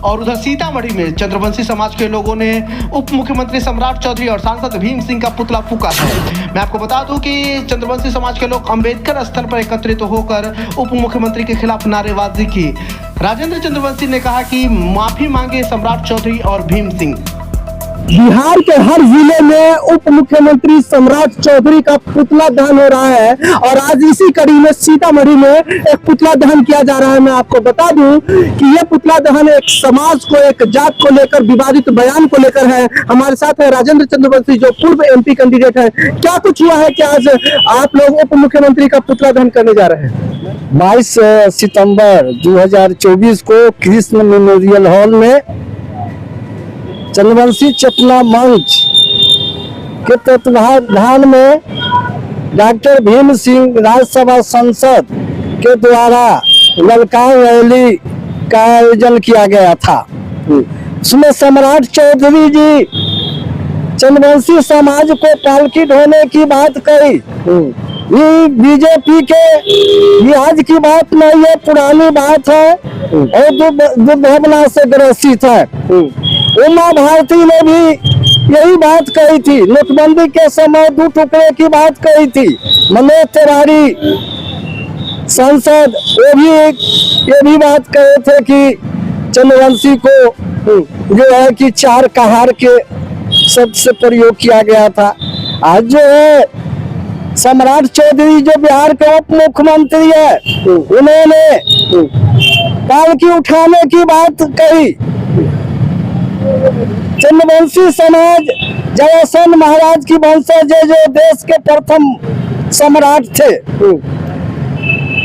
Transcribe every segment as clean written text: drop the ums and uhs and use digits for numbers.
और उधर सीतामढ़ी में चंद्रवंशी समाज के लोगों ने उप मुख्यमंत्री सम्राट चौधरी और सांसद भीम सिंह का पुतला फूका है। मैं आपको बता दूं कि चंद्रवंशी समाज के लोग अंबेडकर स्थल पर एकत्रित होकर उप मुख्यमंत्री के खिलाफ नारेबाजी की। राजेंद्र चंद्रवंशी ने कहा कि माफी मांगे सम्राट चौधरी और भीम सिंह। बिहार के हर जिले में उप मुख्यमंत्री सम्राट चौधरी का पुतला दहन हो रहा है और आज इसी कड़ी में सीतामढ़ी में एक पुतला दहन किया जा रहा है। मैं आपको बता दूं कि यह पुतला दहन एक समाज को, एक जात को लेकर, विवादित बयान को लेकर है। हमारे साथ है राजेंद्र चंद्रवंशी जो पूर्व एमपी कैंडिडेट है। क्या कुछ हुआ है कि आज आप लोग उप मुख्यमंत्री का पुतला दहन करने जा रहे हैं? 22 सितंबर 2024 को कृष्ण मेमोरियल हॉल में चंद्रवंशी चेतना मंच के तत्वाधान में डॉक्टर भीम सिंह राज्यसभा सांसद के द्वारा ललकार रैली का आयोजन किया गया था। उसमें सम्राट चौधरी जी चंद्रवंशी समाज को पालकी ढोने की बात कही। ये बीजेपी के ये आज की बात नहीं है, पुरानी बात है और दुर्भावना से ग्रसित है। उमा भारती ने भी यही बात कही थी। नोटबंदी के समय 2 टुकड़े की बात कही थी। मनोज तिवारी सांसद ये भी बात कहे थे कि चंद्रवंशी को जो है कि 4 कहार के शब्द से प्रयोग किया गया था। आज जो है सम्राट चौधरी जो बिहार के उप मुख्यमंत्री है, उन्होंने पालकी उठाने की बात कही। चंद्रवंशी समाज जयसन महाराज की वंशज जो देश के प्रथम सम्राट थे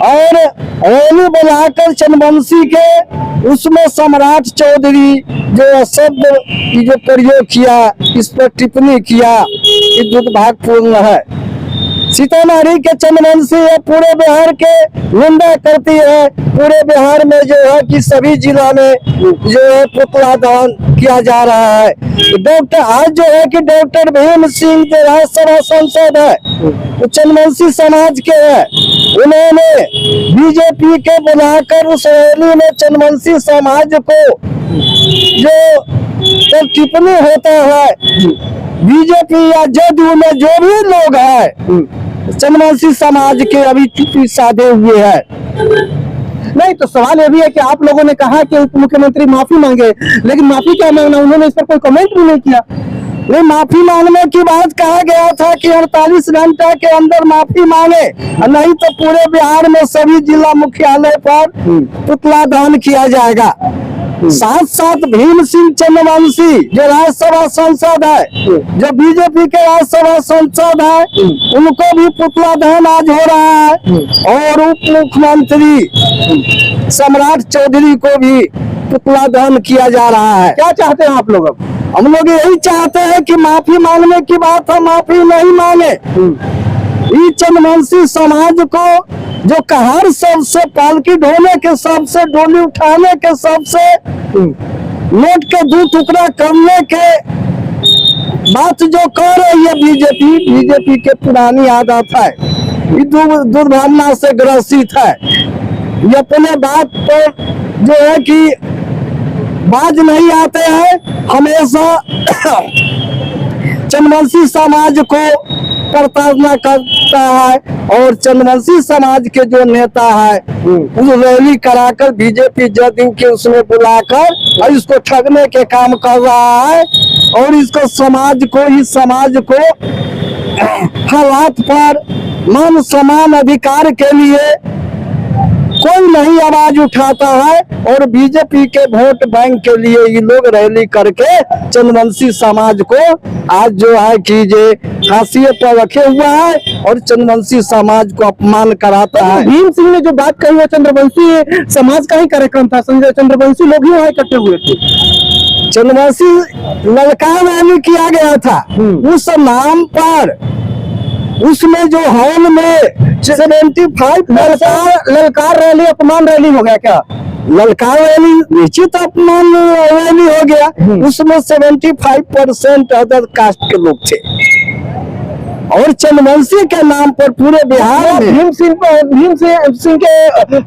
और रैली बुलाकर चंद्रवंशी के उसमें सम्राट चौधरी जो शब्द की जो प्रयोग किया, इस पर टिप्पणी किया, ये दुर्भाग्यपूर्ण है। सीतामढ़ी के चंद्रवंशी पूरे बिहार के निंदा करती है। पूरे बिहार में जो है कि सभी जिला में जो है पुतला दहन किया जा रहा है। डॉक्टर आज जो है कि डॉक्टर भीम सिंह जो राज्यसभा सांसद है वो चंद्रवंशी समाज के है। उन्होंने बीजेपी के बुलाकर उस रैली में चंद्रवंशी समाज को जो टिप्पणी होता है, बीजेपी या जदयू में जो भी लोग हैं चंद्रवंशी समाज के अभी चुप्पी साधे हुए हैं। नहीं तो सवाल ये भी है कि आप लोगों ने कहा कि उप मुख्यमंत्री माफी मांगे, लेकिन माफी क्या मांगना, उन्होंने इस पर कोई कमेंट भी नहीं किया। नहीं, माफी मांगने की बात कहा गया था कि 48 घंटे के अंदर माफी मांगे, नहीं तो पूरे बिहार में सभी जिला मुख्यालय पर पुतला दहन किया जाएगा। साथ साथ भीम सिंह चंद्रवंशी जो राज्यसभा सांसद है, जो बीजेपी के राज्यसभा सांसद है, उनको भी पुतला दहन आज हो रहा है और उप मुख्यमंत्री सम्राट चौधरी को भी पुतला दहन किया जा रहा है। क्या चाहते हैं आप लोग? हम लोग यही चाहते हैं कि माफी मांगने की बात है, माफी नहीं मांगे। ये चंद्रवंशी समाज को जो कहार सबसे, पालकी ढोने के सबसे, डोली उठाने के सबसे, नोट के 2 टुकड़ा करने के बात जो कर रही है बीजेपी के पुरानी आदत है, ये दुर्भावना से ग्रसित है। ये अपने बात पर जो है कि बाज नहीं आते हैं, हमेशा चंद्रवंशी समाज को प्रताड़ना करता है और चंद्रवंशी समाज के जो नेता है वो रैली कराकर बीजेपी जदयू के उसमें बुलाकर और इसको ठगने के काम कर रहा है और इसको समाज को हालात पर मान सम्मान अधिकार के लिए कोई नहीं आवाज उठाता है और बीजेपी के वोट बैंक के लिए ये लोग रैली करके चंद्रवंशी समाज को आज जो है कि जे हाशिए पर रखे हुआ है और चंद्रवंशी समाज को अपमान कराता है। भीम सिंह ने जो बात कही वो चंद्रवंशी समाज का ही कार्यक्रम था, संजय चंद्रवंशी लोग ही वहाँ इकट्ठे हुए थे। चंद्रवंशी ललकार रैली किया गया था, उस नाम पर उसमें जो हॉल में 75 ललकार रैली अपमान रैली हो गया क्या? ललकार रैली निश्चित अपमान रैली हो गया। उसमें 75% अदर कास्ट के लोग थे और चंद्रवंशी के नाम पर पूरे बिहार में भीम सिंह के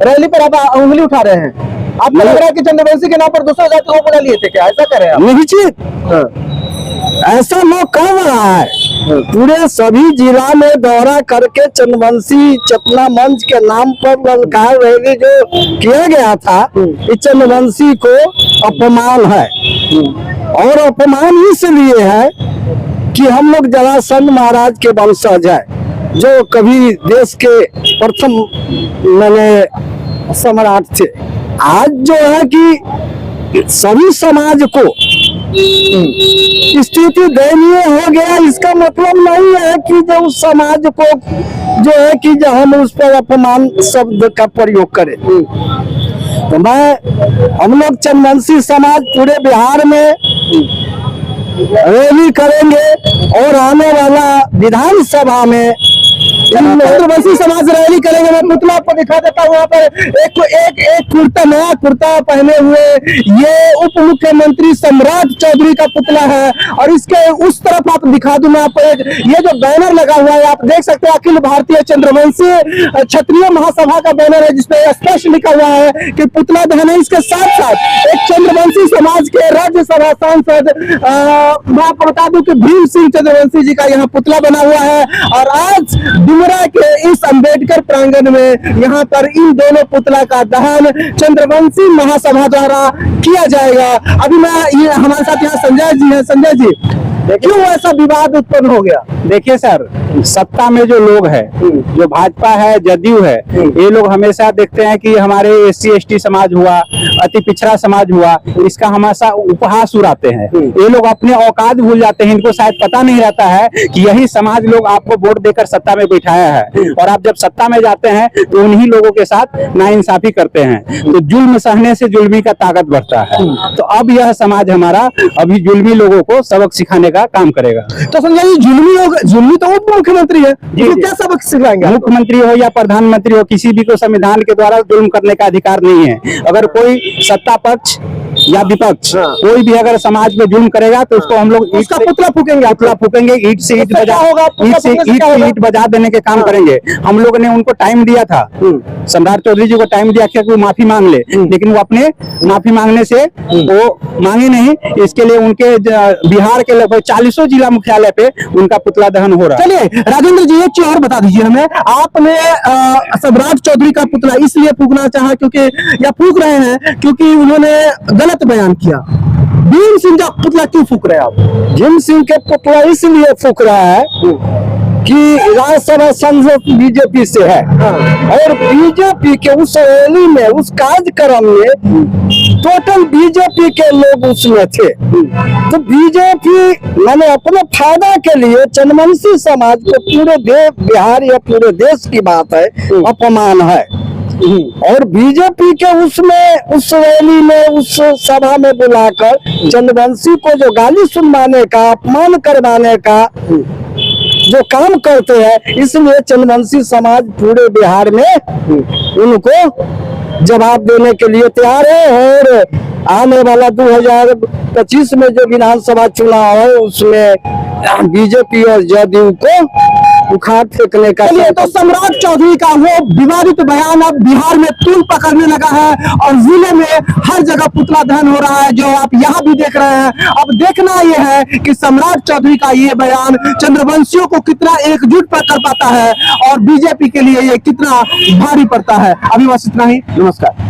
रैली पर आप उंगली उठा रहे हैं। आपको लग रहा है कि चंद्रवंशी के नाम पर दूसरे जाति को बुला लिए थे क्या, ऐसा करें आप? निश्चित ऐसा लोग कर रहा है। पूरे सभी जिला में दौरा करके चंद्रवंशी चेतना मंच के नाम पर ललकार रैली जो किया गया था, इस चंद्रवंशी को अपमान है। और अपमान इसलिए है कि हम लोग जरासंध महाराज के वंशज है, जो कभी देश के प्रथम सम्राट थे। आज जो है कि सभी समाज को स्थिति दयनीय हो गया। इसका मतलब नहीं है कि जो उस समाज को जो है कि जो हम उस पर अपमान शब्द का प्रयोग करें। तो हम लोग चंद्रवंशी समाज पूरे बिहार में रैली करेंगे और आने वाला विधानसभा में चंद्रवंशी समाज रैली करेंगे। मैं पुतला आपको दिखा देता हूँ। यहाँ पर एक कुर्ता, नया कुर्ता पहने हुए ये उप मुख्यमंत्री सम्राट चौधरी का पुतला है। और इसके उस तरफ आप दिखा दूं मैं आपको, ये जो बैनर लगा हुआ है आप देख सकते हैं, अखिल भारतीय चंद्रवंशी क्षत्रिय महासभा का बैनर है, जिसपे स्पष्ट लिखा हुआ है कि पुतला दहन है। इसके साथ साथ एक चंद्रवंशी समाज के राज्यसभा सांसद मैं आपको बता दूं कि भीम सिंह चंद्रवंशी जी का यहाँ पुतला बना हुआ है। और आज डुमरा के इस अंबेडकर प्रांगण में यहाँ पर इन दोनों पुतला का दहन चंद्रवंशी महासभा द्वारा किया जाएगा। अभी मैं हमारे साथ यहाँ संजय जी हैं। संजय जी, क्यों ऐसा विवाद उत्पन्न हो गया? देखिए सर, सत्ता में जो लोग है, जो भाजपा है, जदयू है, ये लोग हमेशा देखते हैं कि हमारे SC ST समाज हुआ, अति पिछड़ा समाज हुआ, इसका हमेशा उपहास उड़ाते हैं। ये लोग अपने औकात भूल जाते हैं। इनको शायद पता नहीं रहता है कि यही समाज लोग आपको वोट देकर सत्ता में बैठाया है, और आप जब सत्ता में जाते हैं तो उन्हीं लोगों के साथ नाइंसाफी करते हैं। तो जुल्म सहने से जुल्मी का ताकत बढ़ता है। तो अब यह समाज हमारा अभी जुल्मी लोगों को सबक सिखाने का काम करेगा। तो संजय जी, जुल्मी तो उप मुख्यमंत्री है, तो क्या सबक सिखाएंगे? मुख्यमंत्री हो या प्रधानमंत्री हो, किसी भी को संविधान के द्वारा जुल्म करने का अधिकार नहीं है। अगर कोई सत्ता पक्ष या विपक्ष कोई भी अगर समाज में जुल्म करेगा तो उसको हम लोग उसका पुतला फूकेंगे, ईंट से ईंट बजा देने के काम करेंगे। हम लोग ने उनको टाइम दिया था, सम्राट चौधरी जी को टाइम दिया कि वो माफी मांग ले, लेकिन वो अपने माफी मांगने से वो मांगे नहीं। इसके लिए उनके बिहार के लगभग 40 जिला मुख्यालय पे उनका पुतला दहन हो रहा है। चलिए राजेंद्र जी, एक चीज और बता दीजिए हमें, आपने सम्राट चौधरी का पुतला इसलिए फूकना चाहा या फूक रहे हैं क्योंकि उन्होंने गलत बयान किया। भीम सिंह का पुतला क्यों फूक रहे हैं आप? भीम सिंह के पुतला इसलिए फूक रहा है कि राज्यसभा सांसद बीजेपी से है, और बीजेपी के उस रैली में, उस कार्यक्रम में टोटल बीजेपी के लोग उसमें थे। तो बीजेपी मैंने अपने फायदा के लिए चंद्रवंशी समाज को पूरे बिहार या पूरे देश की बात है अपमान है। और बीजेपी के उसमें उस रैली में, उस सभा में बुलाकर चंद्रवंशी को जो गाली सुनवाने का, अपमान करवाने का जो काम करते हैं, इसलिए चंद्रवंशी समाज पूरे बिहार में उनको जवाब देने के लिए तैयार है। और आने वाला 2025 में जो विधानसभा चुनाव है उसमें बीजेपी और जदयू को उखाड़ फेंकने का। तो सम्राट चौधरी का वो विवादित बयान अब बिहार में तूल पकड़ने लगा है और जिले में हर जगह पुतला दहन हो रहा है, जो आप यहाँ भी देख रहे हैं। अब देखना ये है कि सम्राट चौधरी का ये बयान चंद्रवंशियों को कितना एकजुट कर पाता है और बीजेपी के लिए ये कितना भारी पड़ता है। अभी बस इतना ही, नमस्कार।